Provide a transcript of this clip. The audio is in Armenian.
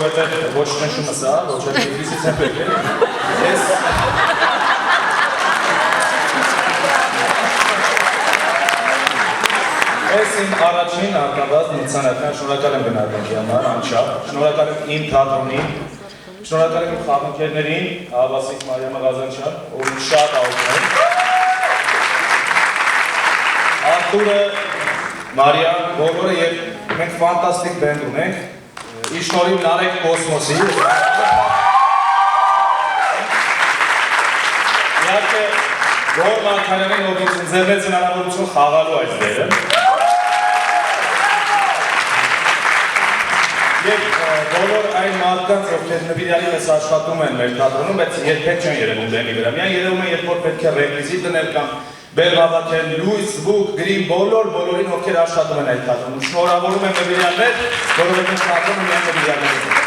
որովհետև ոչ նշումը սա, ոչ էլ Թիֆլիսից եմ եկել։ Ես իմ առաջին արտավազդ մրցանակն շնորհակալ եմ գնահատանքի համար, անչափ, շնորհակալ եմ իմ թատրոնին, շնորհակալ եմ իմ խաղընկերներին, Վասիկ Մարիամը Ղազանչյան, ով շատ օգնել։ Արտուրը, Մարիան, բոլորը եւ մենք ֆանտաստիկ բենդ ունենք։ Իր շնորհիվ Նարեկ Կոսմոսի։ Իհարկե, Գոր Մարգարյանին, ով ինձ ընձեռեց հնարավորություն խաղալու այս դերը։ Եվ բոլոր այն մարդկանց, ովքեր նվիրալի մեզ աշխատում են մեր թատրոնում, բայց երբեք չեն երևում բեմի վրա։ Միայն երևում են, երբ որ պետք է ռեկվիզիտ դնել կամ բեր հավաքել, լույս, բուկ, գրիմ, բոլորին, ովքեր աշխատում են այդ թատրոնում։ Շնորհավորում եմ նվիրալներ, որովհետև թատրոնը միայն նվիրալներ է։